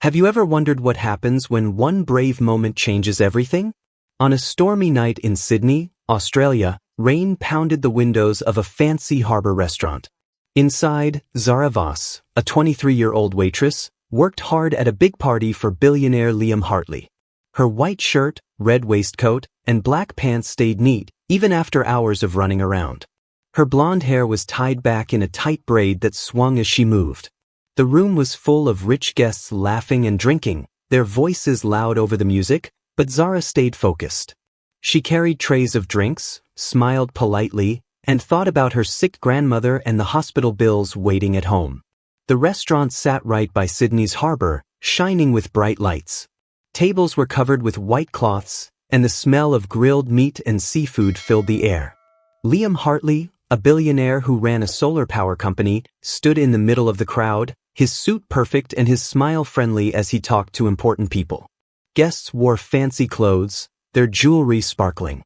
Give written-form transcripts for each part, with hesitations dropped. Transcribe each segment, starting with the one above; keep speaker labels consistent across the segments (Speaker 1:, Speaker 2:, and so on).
Speaker 1: Have you ever wondered what happens when one brave moment changes everything? On a stormy night in Sydney, Australia, rain pounded the windows of a fancy harbour restaurant. Inside, Zara Voss, a 23-year-old waitress, worked hard at a big party for billionaire Liam Hartley. Her white shirt, red waistcoat, and black pants stayed neat, even after hours of running around. Her blonde hair was tied back in a tight braid that swung as she moved. The room was full of rich guests laughing and drinking, their voices loud over the music, but Zara stayed focused. She carried trays of drinks, smiled politely, and thought about her sick grandmother and the hospital bills waiting at home. The restaurant sat right by Sydney's harbour, shining with bright lights. Tables were covered with white cloths, and the smell of grilled meat and seafood filled the air. Liam Hartley, a billionaire who ran a solar power company, stood in the middle of the crowd, his suit perfect and his smile friendly as he talked to important people. Guests wore fancy clothes, their jewelry sparkling.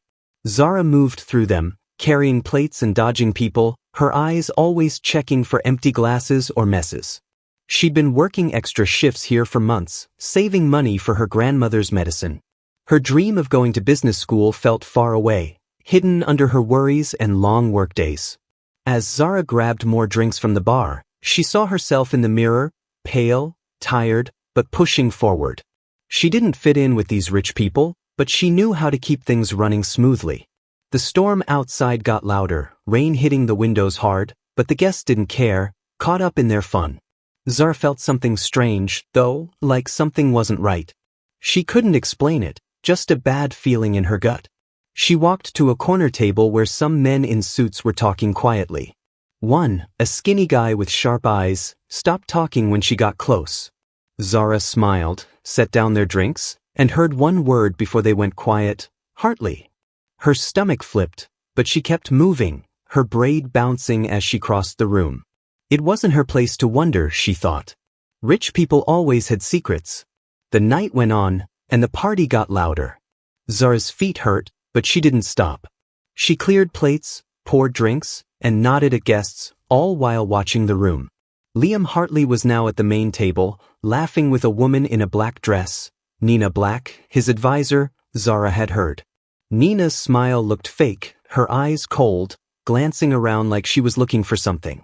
Speaker 1: Zara moved through them, carrying plates and dodging people, her eyes always checking for empty glasses or messes. She'd been working extra shifts here for months, saving money for her grandmother's medicine. Her dream of going to business school felt far away, hidden under her worries and long workdays. As Zara grabbed more drinks from the bar, she saw herself in the mirror, pale, tired, but pushing forward. She didn't fit in with these rich people, but she knew how to keep things running smoothly. The storm outside got louder, rain hitting the windows hard, but the guests didn't care, caught up in their fun. Zara felt something strange, though, like something wasn't right. She couldn't explain it, just a bad feeling in her gut. She walked to a corner table where some men in suits were talking quietly. One, a skinny guy with sharp eyes, stopped talking when she got close. Zara smiled, set down their drinks, and heard one word before they went quiet: Hartley. Her stomach flipped, but she kept moving, her braid bouncing as she crossed the room. It wasn't her place to wonder, she thought. Rich people always had secrets. The night went on, and the party got louder. Zara's feet hurt, but she didn't stop. She cleared plates, poured drinks, and nodded at guests, all while watching the room. Liam Hartley was now at the main table, laughing with a woman in a black dress. Nina Black, his advisor, Zara had heard. Nina's smile looked fake, her eyes cold, glancing around like she was looking for something.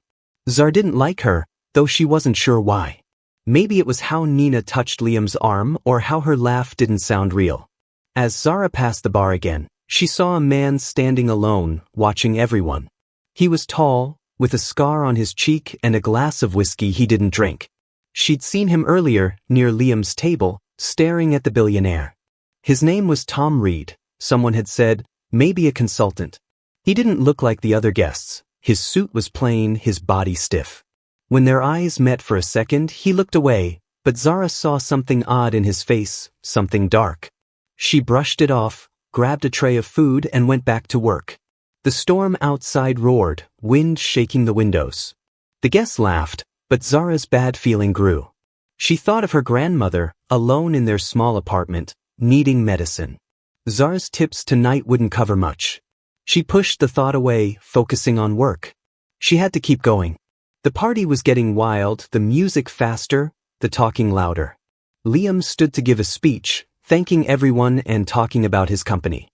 Speaker 1: Zara didn't like her, though she wasn't sure why. Maybe it was how Nina touched Liam's arm or how her laugh didn't sound real. As Zara passed the bar again, she saw a man standing alone, watching everyone. He was tall, with a scar on his cheek and a glass of whiskey he didn't drink. She'd seen him earlier, near Liam's table, staring at the billionaire. His name was Tom Reed, someone had said, maybe a consultant. He didn't look like the other guests. His suit was plain, his body stiff. When their eyes met for a second, he looked away, but Zara saw something odd in his face, something dark. She brushed it off, grabbed a tray of food and went back to work. The storm outside roared, wind shaking the windows. The guests laughed, but Zara's bad feeling grew. She thought of her grandmother, alone in their small apartment, needing medicine. Zara's tips tonight wouldn't cover much. She pushed the thought away, focusing on work. She had to keep going. The party was getting wild, the music faster, the talking louder. Liam stood to give a speech, thanking everyone and talking about his company.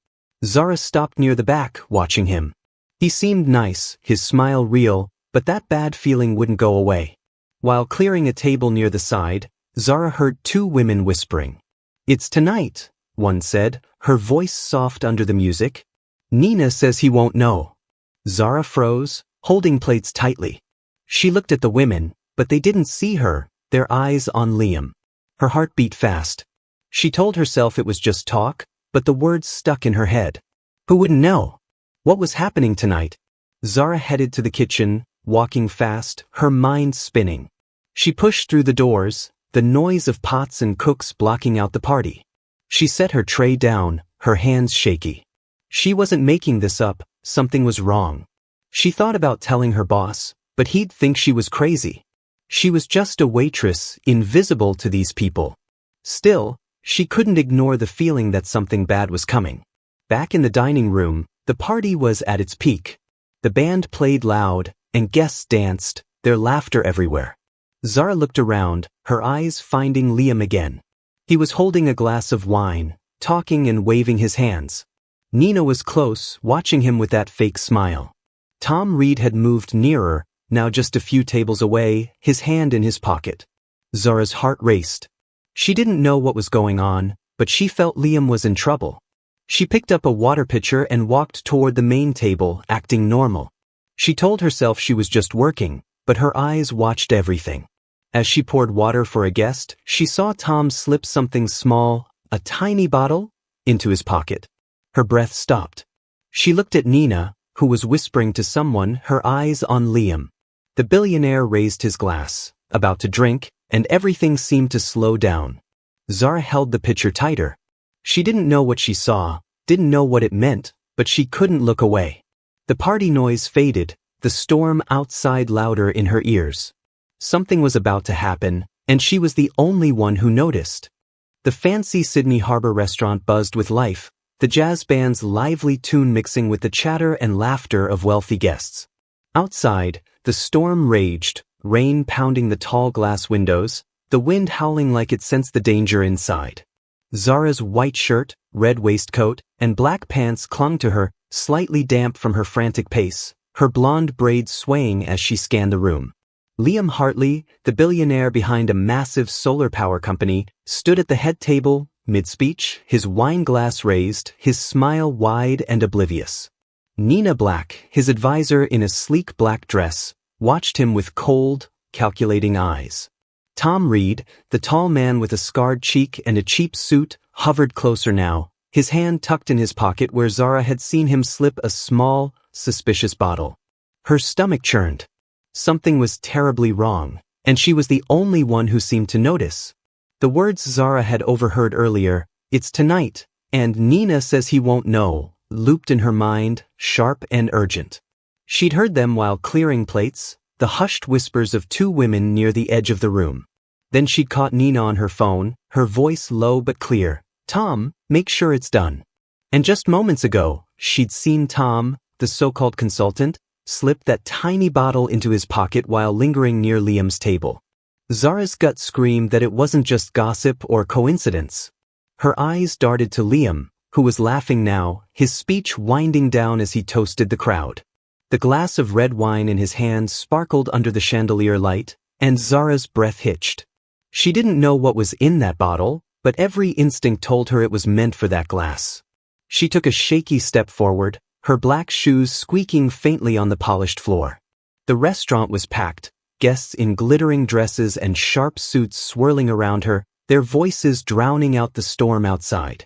Speaker 1: Zara stopped near the back, watching him. He seemed nice, his smile real, but that bad feeling wouldn't go away. While clearing a table near the side, Zara heard two women whispering. "It's tonight," one said, her voice soft under the music. "Nina says he won't know." Zara froze, holding plates tightly. She looked at the women, but they didn't see her, their eyes on Liam. Her heart beat fast. She told herself it was just talk, but the words stuck in her head. Who wouldn't know? What was happening tonight? Zara headed to the kitchen, walking fast, her mind spinning. She pushed through the doors, the noise of pots and cooks blocking out the party. She set her tray down, her hands shaky. She wasn't making this up, something was wrong. She thought about telling her boss, but he'd think she was crazy. She was just a waitress, invisible to these people. Still, she couldn't ignore the feeling that something bad was coming. Back in the dining room, the party was at its peak. The band played loud, and guests danced, their laughter everywhere. Zara looked around, her eyes finding Liam again. He was holding a glass of wine, talking and waving his hands. Nina was close, watching him with that fake smile. Tom Reed had moved nearer, now just a few tables away, his hand in his pocket. Zara's heart raced. She didn't know what was going on, but she felt Liam was in trouble. She picked up a water pitcher and walked toward the main table, acting normal. She told herself she was just working, but her eyes watched everything. As she poured water for a guest, she saw Tom slip something small, a tiny bottle, into his pocket. Her breath stopped. She looked at Nina, who was whispering to someone, her eyes on Liam. The billionaire raised his glass, about to drink, and everything seemed to slow down. Zara held the pitcher tighter. She didn't know what she saw, didn't know what it meant, but she couldn't look away. The party noise faded, the storm outside louder in her ears. Something was about to happen, and she was the only one who noticed. The fancy Sydney Harbour restaurant buzzed with life, the jazz band's lively tune mixing with the chatter and laughter of wealthy guests. Outside, the storm raged, rain pounding the tall glass windows, the wind howling like it sensed the danger inside. Zara's white shirt, red waistcoat, and black pants clung to her, slightly damp from her frantic pace, her blonde braids swaying as she scanned the room. Liam Hartley, the billionaire behind a massive solar power company, stood at the head table, mid-speech, his wine glass raised, his smile wide and oblivious. Nina Black, his advisor in a sleek black dress, watched him with cold, calculating eyes. Tom Reed, the tall man with a scarred cheek and a cheap suit, hovered closer now, his hand tucked in his pocket where Zara had seen him slip a small, suspicious bottle. Her stomach churned. Something was terribly wrong, and she was the only one who seemed to notice. The words Zara had overheard earlier, "It's tonight, and Nina says he won't know," looped in her mind, sharp and urgent. She'd heard them while clearing plates, the hushed whispers of two women near the edge of the room. Then she'd caught Nina on her phone, her voice low but clear. "Tom, make sure it's done." And just moments ago, she'd seen Tom, the so-called consultant, slip that tiny bottle into his pocket while lingering near Liam's table. Zara's gut screamed that it wasn't just gossip or coincidence. Her eyes darted to Liam, who was laughing now, his speech winding down as he toasted the crowd. The glass of red wine in his hand sparkled under the chandelier light, and Zara's breath hitched. She didn't know what was in that bottle, but every instinct told her it was meant for that glass. She took a shaky step forward, her black shoes squeaking faintly on the polished floor. The restaurant was packed, guests in glittering dresses and sharp suits swirling around her, their voices drowning out the storm outside.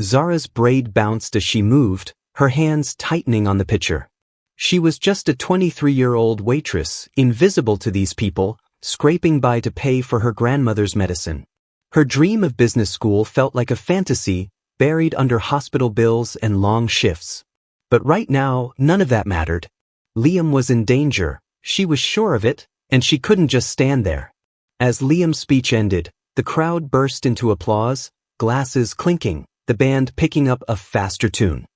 Speaker 1: Zara's braid bounced as she moved, her hands tightening on the pitcher. She was just a 23-year-old waitress, invisible to these people, scraping by to pay for her grandmother's medicine. Her dream of business school felt like a fantasy, buried under hospital bills and long shifts. But right now, none of that mattered. Liam was in danger, she was sure of it, and she couldn't just stand there. As Liam's speech ended, the crowd burst into applause, glasses clinking, the band picking up a faster tune.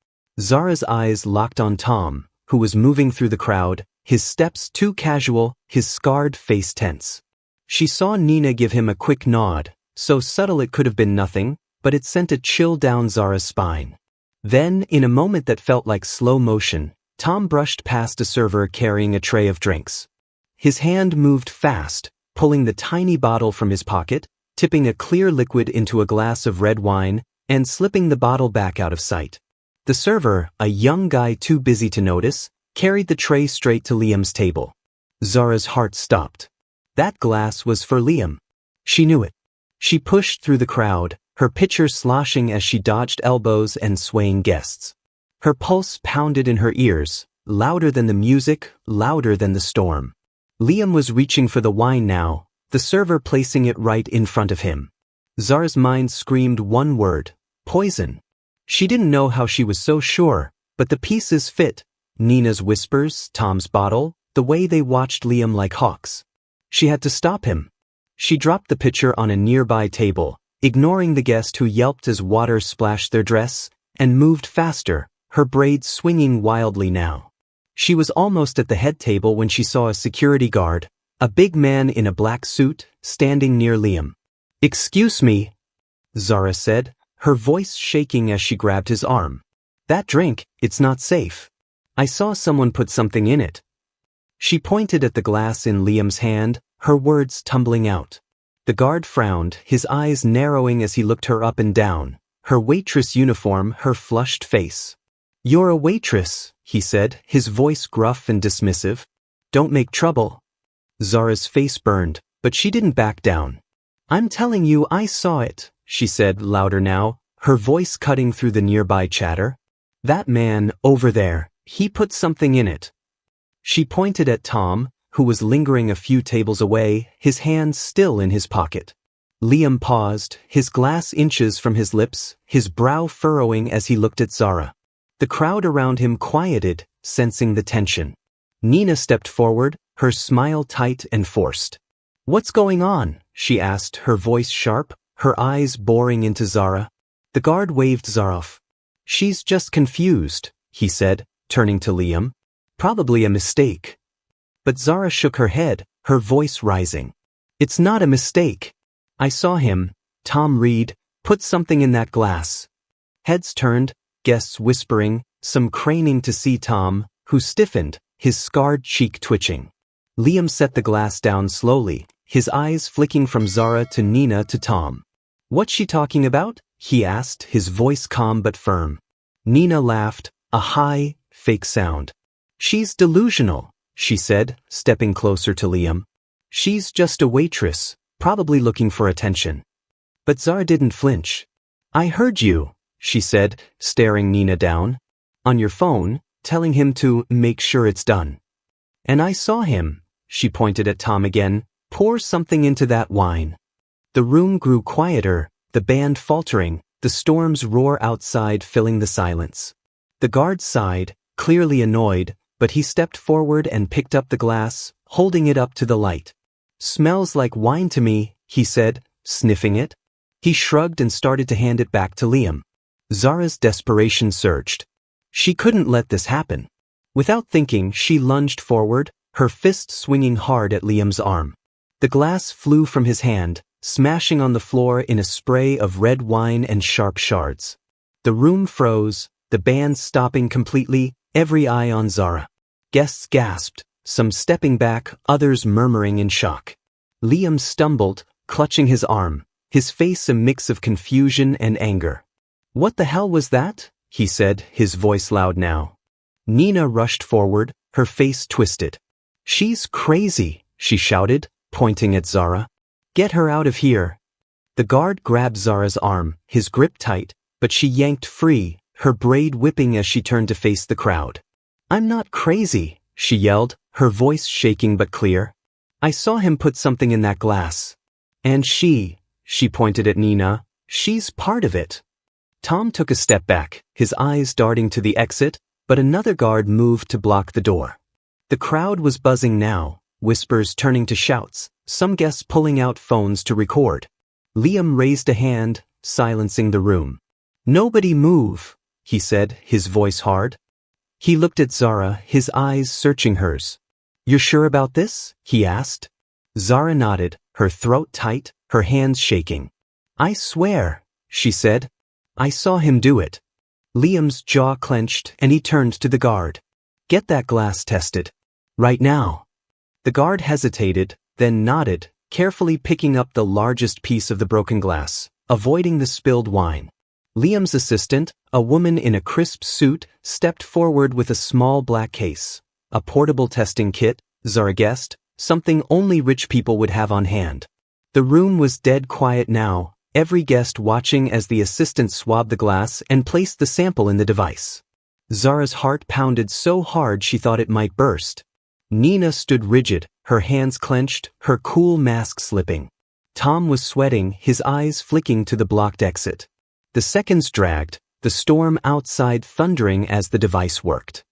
Speaker 1: Zara's eyes locked on Tom, who was moving through the crowd, his steps too casual, his scarred face tense. She saw Nina give him a quick nod, so subtle it could have been nothing, but it sent a chill down Zara's spine. Then, in a moment that felt like slow motion, Tom brushed past a server carrying a tray of drinks. His hand moved fast, pulling the tiny bottle from his pocket, tipping a clear liquid into a glass of red wine, and slipping the bottle back out of sight. The server, a young guy too busy to notice, carried the tray straight to Liam's table. Zara's heart stopped. That glass was for Liam. She knew it. She pushed through the crowd, her pitcher sloshing as she dodged elbows and swaying guests. Her pulse pounded in her ears, louder than the music, louder than the storm. Liam was reaching for the wine now, the server placing it right in front of him. Zara's mind screamed one word: poison. She didn't know how she was so sure, but the pieces fit. Nina's whispers, Tom's bottle, the way they watched Liam like hawks. She had to stop him. She dropped the pitcher on a nearby table, ignoring the guest who yelped as water splashed their dress, and moved faster, her braids swinging wildly now. She was almost at the head table when she saw a security guard, A big man in a black suit, standing near Liam. "Excuse me," Zara said, her voice shaking as she grabbed his arm. "That drink, it's not safe. I saw someone put something in it." She pointed at the glass in Liam's hand, her words tumbling out. The guard frowned, his eyes narrowing as he looked her up and down, her waitress uniform, her flushed face. "You're a waitress," he said, his voice gruff and dismissive. "Don't make trouble." Zara's face burned, but she didn't back down. "I'm telling you I saw it," she said, louder now, her voice cutting through the nearby chatter. "That man, over there, he put something in it." She pointed at Tom, who was lingering a few tables away, his hand still in his pocket. Liam paused, his glass inches from his lips, his brow furrowing as he looked at Zara. The crowd around him quieted, sensing the tension. Nina stepped forward, her smile tight and forced. "What's going on?" she asked, her voice sharp, her eyes boring into Zara. The guard waved Zara off. "She's just confused," he said, turning to Liam. "Probably a mistake." But Zara shook her head, her voice rising. "It's not a mistake. I saw him, Tom Reed, put something in that glass." Heads turned, guests whispering, some craning to see Tom, who stiffened, his scarred cheek twitching. Liam set the glass down slowly, his eyes flicking from Zara to Nina to Tom. "What's she talking about?" he asked, his voice calm but firm. Nina laughed, a high, fake sound. "She's delusional," she said, stepping closer to Liam. "She's just a waitress, probably looking for attention." But Zara didn't flinch. "I heard you," she said, staring Nina down. "On your phone, telling him to make sure it's done. And I saw him," she pointed at Tom again, "pour something into that wine." The room grew quieter, the band faltering, the storm's roar outside filling the silence. The guard sighed, clearly annoyed, but he stepped forward and picked up the glass, holding it up to the light. "Smells like wine to me," he said, sniffing it. He shrugged and started to hand it back to Liam. Zara's desperation surged. She couldn't let this happen. Without thinking, she lunged forward, her fist swinging hard at Liam's arm. The glass flew from his hand, smashing on the floor in a spray of red wine and sharp shards. The room froze, the band stopping completely, every eye on Zara. Guests gasped, some stepping back, others murmuring in shock. Liam stumbled, clutching his arm, his face a mix of confusion and anger. "What the hell was that?" he said, his voice loud now. Nina rushed forward, her face twisted. "She's crazy," she shouted, pointing at Zara. "Get her out of here." The guard grabbed Zara's arm, his grip tight, but she yanked free, her braid whipping as she turned to face the crowd. "I'm not crazy," she yelled, her voice shaking but clear. "I saw him put something in that glass. And she pointed at Nina, "she's part of it." Tom took a step back, his eyes darting to the exit, but another guard moved to block the door. The crowd was buzzing now, whispers turning to shouts, some guests pulling out phones to record. Liam raised a hand, silencing the room. "Nobody move," he said, his voice hard. He looked at Zara, his eyes searching hers. "You're sure about this?" he asked. Zara nodded, her throat tight, her hands shaking. "I swear," she said. "I saw him do it." Liam's jaw clenched and he turned to the guard. "Get that glass tested. Right now." The guard hesitated, then nodded, carefully picking up the largest piece of the broken glass, avoiding the spilled wine. Liam's assistant, a woman in a crisp suit, stepped forward with a small black case. A portable testing kit, Zara guessed, something only rich people would have on hand. The room was dead quiet now, every guest watching as the assistant swabbed the glass and placed the sample in the device. Zara's heart pounded so hard she thought it might burst. Nina stood rigid, her hands clenched, her cool mask slipping. Tom was sweating, his eyes flicking to the blocked exit. The seconds dragged, the storm outside thundering as the device worked.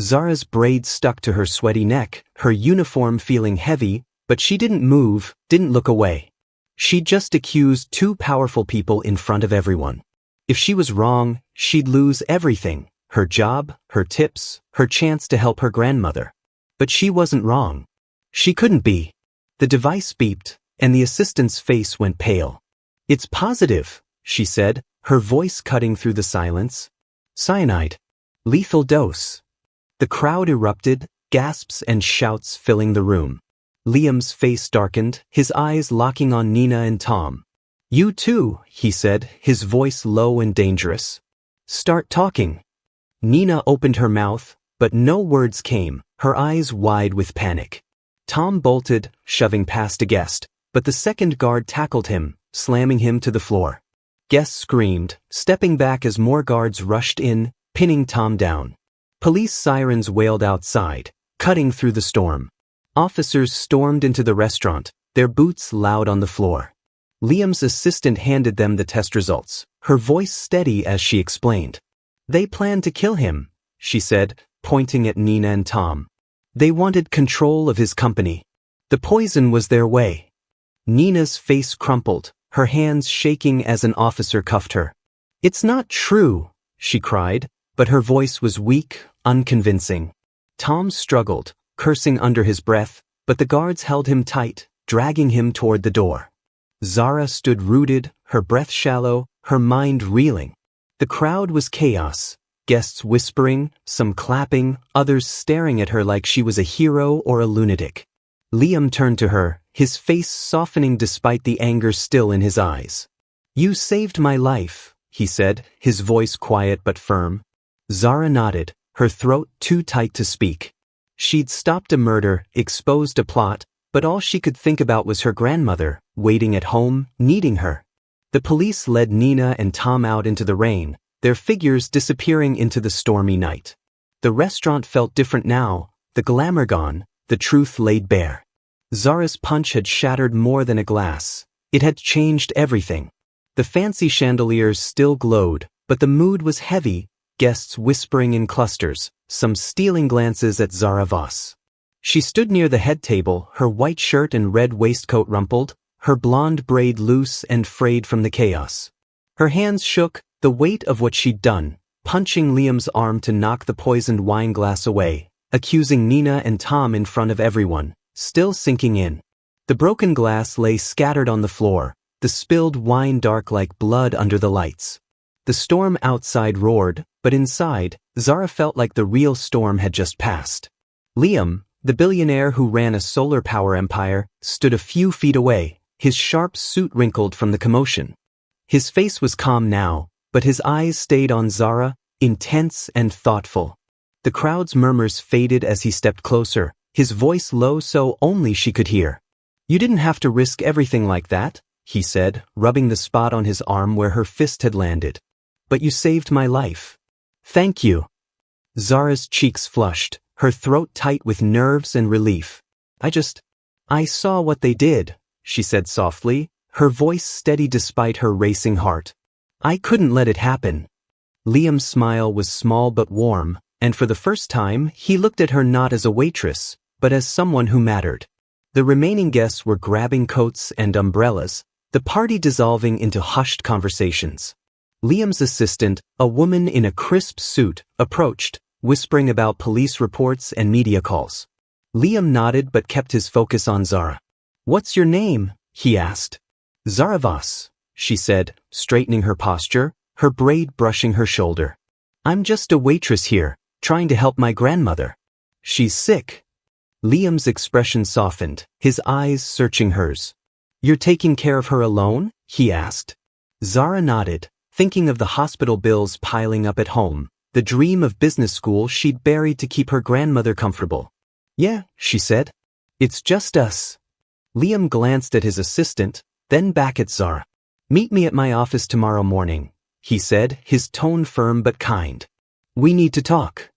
Speaker 1: Zara's braids stuck to her sweaty neck, her uniform feeling heavy, but she didn't move, didn't look away. She'd just accused two powerful people in front of everyone. If she was wrong, she'd lose everything, her job, her tips, her chance to help her grandmother. But she wasn't wrong. She couldn't be. The device beeped, and the assistant's face went pale. "It's positive," she said, her voice cutting through the silence. "Cyanide. Lethal dose." The crowd erupted, gasps and shouts filling the room. Liam's face darkened, his eyes locking on Nina and Tom. "You too," he said, his voice low and dangerous. "Start talking." Nina opened her mouth, but no words came, her eyes wide with panic. Tom bolted, shoving past a guest, but the second guard tackled him, slamming him to the floor. Guests screamed, stepping back as more guards rushed in, pinning Tom down. Police sirens wailed outside, cutting through the storm. Officers stormed into the restaurant, their boots loud on the floor. Liam's assistant handed them the test results, her voice steady as she explained. "They planned to kill him," she said, pointing at Nina and Tom. "They wanted control of his company. The poison was their way." Nina's face crumpled, her hands shaking as an officer cuffed her. "It's not true," she cried, but her voice was weak, unconvincing. Tom struggled, cursing under his breath, but the guards held him tight, dragging him toward the door. Zara stood rooted, her breath shallow, her mind reeling. The crowd was chaos, guests whispering, some clapping, others staring at her like she was a hero or a lunatic. Liam turned to her, his face softening despite the anger still in his eyes. "You saved my life," he said, his voice quiet but firm. Zara nodded, her throat too tight to speak. She'd stopped a murder, exposed a plot, but all she could think about was her grandmother, waiting at home, needing her. The police led Nina and Tom out into the rain, their figures disappearing into the stormy night. The restaurant felt different now, the glamour gone, the truth laid bare. Zara's punch had shattered more than a glass. It had changed everything. The fancy chandeliers still glowed, but the mood was heavy, guests whispering in clusters, some stealing glances at Zara Voss. She stood near the head table, her white shirt and red waistcoat rumpled, her blonde braid loose and frayed from the chaos. Her hands shook, the weight of what she'd done, punching Liam's arm to knock the poisoned wine glass away, accusing Nina and Tom in front of everyone, still sinking in. The broken glass lay scattered on the floor, the spilled wine dark like blood under the lights. The storm outside roared, but inside, Zara felt like the real storm had just passed. Liam, the billionaire who ran a solar power empire, stood a few feet away, his sharp suit wrinkled from the commotion. His face was calm now, but his eyes stayed on Zara, intense and thoughtful. The crowd's murmurs faded as he stepped closer, his voice low so only she could hear. "You didn't have to risk everything like that," he said, rubbing the spot on his arm where her fist had landed. "But you saved my life. Thank you." Zara's cheeks flushed, her throat tight with nerves and relief. I saw what they did," she said softly, her voice steady despite her racing heart. "I couldn't let it happen." Liam's smile was small but warm, and for the first time, he looked at her not as a waitress, but as someone who mattered. The remaining guests were grabbing coats and umbrellas, the party dissolving into hushed conversations. Liam's assistant, a woman in a crisp suit, approached, whispering about police reports and media calls. Liam nodded but kept his focus on Zara. "What's your name?" he asked. "Zara Voss," she said, straightening her posture, her braid brushing her shoulder. "I'm just a waitress here, trying to help my grandmother. She's sick." Liam's expression softened, his eyes searching hers. "You're taking care of her alone?" he asked. Zara nodded, thinking of the hospital bills piling up at home, the dream of business school she'd buried to keep her grandmother comfortable. "Yeah," she said. "It's just us." Liam glanced at his assistant, then back at Zara. "Meet me at my office tomorrow morning," he said, his tone firm but kind. "We need to talk."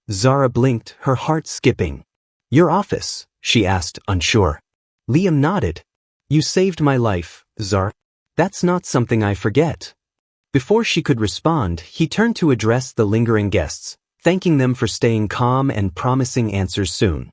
Speaker 1: Zara blinked, her heart skipping. "Your office?" she asked, unsure. Liam nodded. "You saved my life, Zara. That's not something I forget." Before she could respond, he turned to address the lingering guests, thanking them for staying calm and promising answers soon.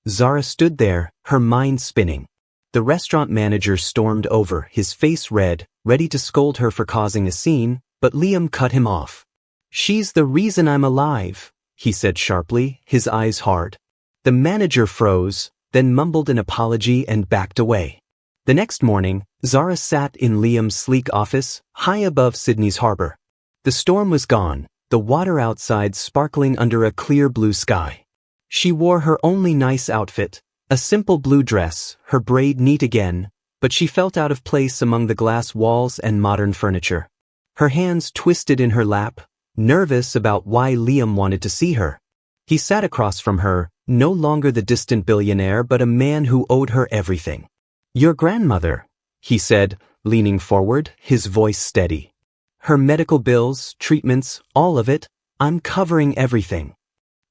Speaker 1: Zara stood there, her mind spinning. The restaurant manager stormed over, his face red, ready to scold her for causing a scene, but Liam cut him off. "She's the reason I'm alive," he said sharply, his eyes hard. The manager froze, then mumbled an apology and backed away. The next morning, Zara sat in Liam's sleek office, high above Sydney's harbor. The storm was gone, the water outside sparkling under a clear blue sky. She wore her only nice outfit, a simple blue dress, her braid neat again, but she felt out of place among the glass walls and modern furniture. Her hands twisted in her lap, nervous about why Liam wanted to see her. He sat across from her, no longer the distant billionaire but a man who owed her everything. "Your grandmother," he said, leaning forward, his voice steady. "Her medical bills, treatments, all of it, I'm covering everything."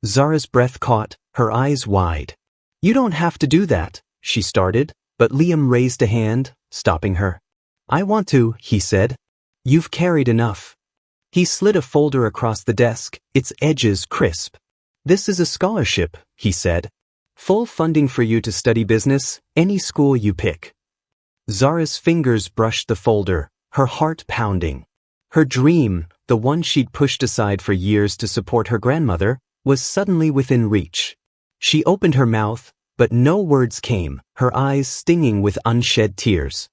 Speaker 1: Zara's breath caught, her eyes wide. "You don't have to do that," she started, but Liam raised a hand, stopping her. "I want to," he said. "You've carried enough." He slid a folder across the desk, its edges crisp. "This is a scholarship," he said. "Full funding for you to study business, any school you pick." Zara's fingers brushed the folder, her heart pounding. Her dream, the one she'd pushed aside for years to support her grandmother, was suddenly within reach. She opened her mouth, but no words came, her eyes stinging with unshed tears.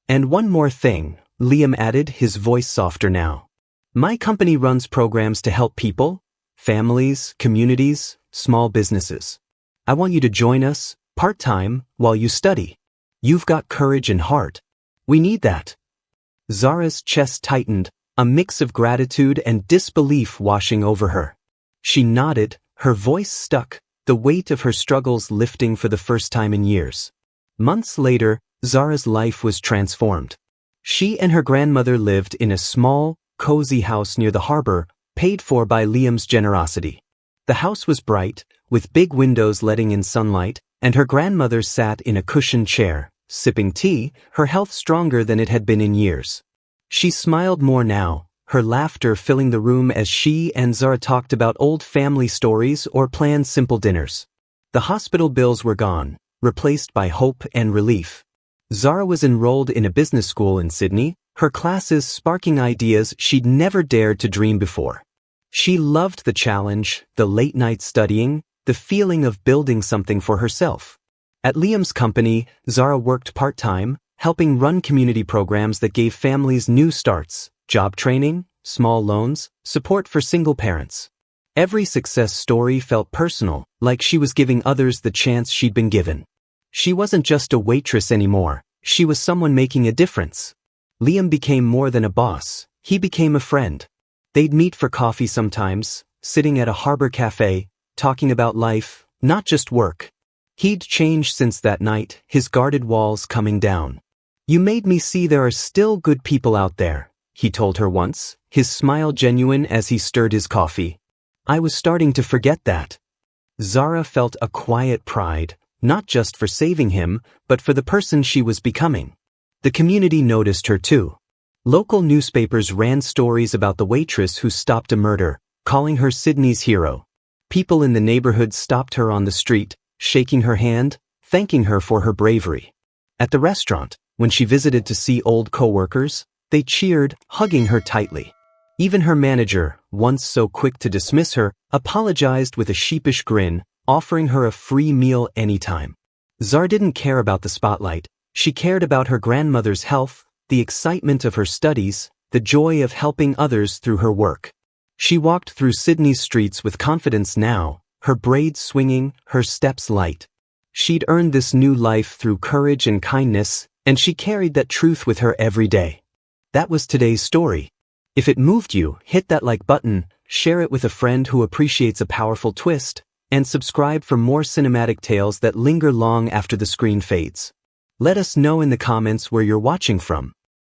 Speaker 1: "And one more thing," Liam added, his voice softer now. "My company runs programs to help people, families, communities, small businesses. I want you to join us, part-time, while you study. You've got courage and heart. We need that." Zara's chest tightened, a mix of gratitude and disbelief washing over her. She nodded, her voice stuck, the weight of her struggles lifting for the first time in years. Months later, Zara's life was transformed. She and her grandmother lived in a small, cozy house near the harbor, paid for by Liam's generosity. The house was bright, with big windows letting in sunlight, and her grandmother sat in a cushioned chair, sipping tea, her health stronger than it had been in years. She smiled more now, her laughter filling the room as she and Zara talked about old family stories or planned simple dinners. The hospital bills were gone, replaced by hope and relief. Zara was enrolled in a business school in Sydney, her classes sparking ideas she'd never dared to dream before. She loved the challenge, the late-night studying, the feeling of building something for herself. At Liam's company, Zara worked part-time, helping run community programs that gave families new starts, job training, small loans, support for single parents. Every success story felt personal, like she was giving others the chance she'd been given. She wasn't just a waitress anymore, she was someone making a difference. Liam became more than a boss, he became a friend. They'd meet for coffee sometimes, sitting at a harbor cafe, talking about life, not just work. He'd changed since that night, his guarded walls coming down. "You made me see there are still good people out there," he told her once, his smile genuine as he stirred his coffee. "I was starting to forget that." Zara felt a quiet pride, not just for saving him, but for the person she was becoming. The community noticed her too. Local newspapers ran stories about the waitress who stopped a murder, calling her Sydney's hero. People in the neighborhood stopped her on the street, shaking her hand, thanking her for her bravery. At the restaurant, when she visited to see old co-workers, they cheered, hugging her tightly. Even her manager, once so quick to dismiss her, apologized with a sheepish grin, offering her a free meal anytime. Zara didn't care about the spotlight. She cared about her grandmother's health, the excitement of her studies, the joy of helping others through her work. She walked through Sydney's streets with confidence now, her braids swinging, her steps light. She'd earned this new life through courage and kindness, and she carried that truth with her every day. That was today's story. If it moved you, hit that like button, share it with a friend who appreciates a powerful twist, and subscribe for more cinematic tales that linger long after the screen fades. Let us know in the comments where you're watching from.